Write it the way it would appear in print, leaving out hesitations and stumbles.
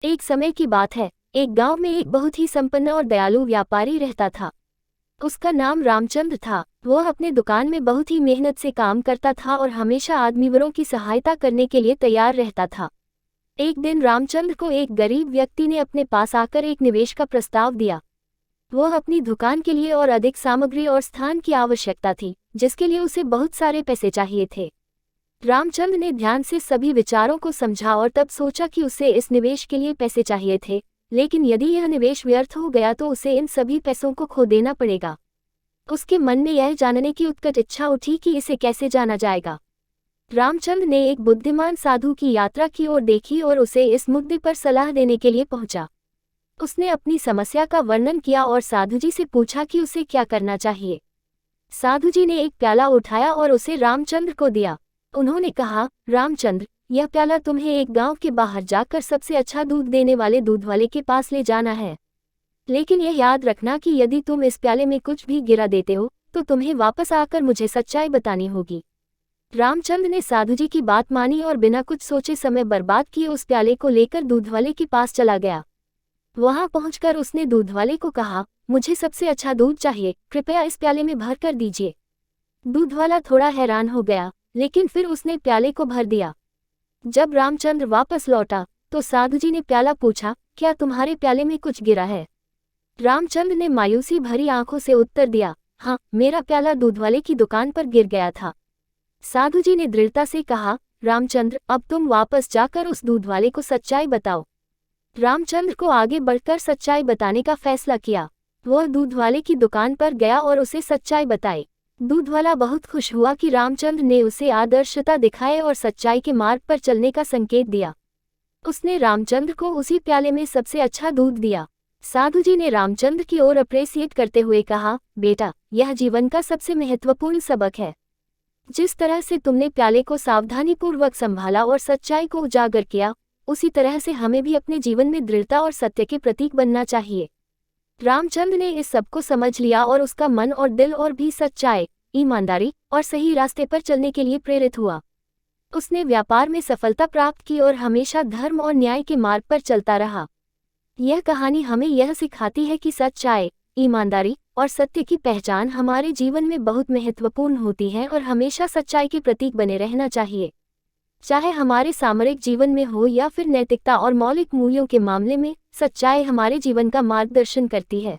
एक समय की बात है, एक गांव में एक बहुत ही संपन्न और दयालु व्यापारी रहता था। उसका नाम रामचंद्र था। वह अपने दुकान में बहुत ही मेहनत से काम करता था और हमेशा आदमीवरों की सहायता करने के लिए तैयार रहता था। एक दिन रामचंद्र को एक गरीब व्यक्ति ने अपने पास आकर एक निवेश का प्रस्ताव दिया। वह अपनी दुकान के लिए और अधिक सामग्री और स्थान की आवश्यकता थी, जिसके लिए उसे बहुत सारे पैसे चाहिए थे। रामचंद्र ने ध्यान से सभी विचारों को समझा और तब सोचा कि उसे इस निवेश के लिए पैसे चाहिए थे, लेकिन यदि यह निवेश व्यर्थ हो गया तो उसे इन सभी पैसों को खो देना पड़ेगा। उसके मन में यह जानने की उत्कट इच्छा उठी कि इसे कैसे जाना जाएगा। रामचंद्र ने एक बुद्धिमान साधु की यात्रा की ओर देखी और उसे इस मुद्दे पर सलाह देने के लिए पहुंचा। उसने अपनी समस्या का वर्णन किया और साधु जी से पूछा कि उसे क्या करना चाहिए। साधु जी ने एक प्याला उठाया और उसे रामचंद्र को दिया। उन्होंने कहा, रामचंद्र, यह प्याला तुम्हें एक गांव के बाहर जाकर सबसे अच्छा दूध देने वाले दूध वाले के पास ले जाना है। लेकिन यह याद रखना कि यदि तुम इस प्याले में कुछ भी गिरा देते हो तो तुम्हें वापस आकर मुझे सच्चाई बतानी होगी। रामचंद्र ने साधु जी की बात मानी और बिना कुछ सोचे समय बर्बाद किए उस प्याले को लेकर दूध वाले के पास चला गया। वहां पहुंचकर उसने दूध वाले को कहा, मुझे सबसे अच्छा दूध चाहिए, कृपया इस प्याले में भर कर दीजिए। दूध वाला थोड़ा हैरान हो गया, लेकिन फिर उसने प्याले को भर दिया। जब रामचंद्र वापस लौटा तो साधु जी ने प्याला पूछा, क्या तुम्हारे प्याले में कुछ गिरा है? रामचंद्र ने मायूसी भरी आंखों से उत्तर दिया, हाँ, मेरा प्याला दूध वाले की दुकान पर गिर गया था। साधु जी ने दृढ़ता से कहा, रामचंद्र, अब तुम वापस जाकर उस दूध वाले को सच्चाई बताओ। रामचंद्र को आगे बढ़कर सच्चाई बताने का फैसला किया। वह दूध वाले की दुकान पर गया और उसे सच्चाई बताई। दूध वाला बहुत खुश हुआ कि रामचंद्र ने उसे आदर्शता दिखाए और सच्चाई के मार्ग पर चलने का संकेत दिया। उसने रामचंद्र को उसी प्याले में सबसे अच्छा दूध दिया। साधु जी ने रामचंद्र की ओर अप्रिशिएट करते हुए कहा, बेटा, यह जीवन का सबसे महत्वपूर्ण सबक है। जिस तरह से तुमने प्याले को सावधानीपूर्वक संभाला और सच्चाई को उजागर किया, उसी तरह से हमें भी अपने जीवन में दृढ़ता और सत्य के प्रतीक बनना चाहिए। रामचंद्र ने इस सब को समझ लिया और उसका मन और दिल और भी सच्चाई, ईमानदारी और सही रास्ते पर चलने के लिए प्रेरित हुआ। उसने व्यापार में सफलता प्राप्त की और हमेशा धर्म और न्याय के मार्ग पर चलता रहा। यह कहानी हमें यह सिखाती है कि सच्चाई, ईमानदारी और सत्य की पहचान हमारे जीवन में बहुत महत्वपूर्ण होती है और हमेशा सच्चाई के प्रतीक बने रहना चाहिए। चाहे हमारे सामरिक जीवन में हो या फिर नैतिकता और मौलिक मूल्यों के मामले में, सच्चाई हमारे जीवन का मार्गदर्शन करती है।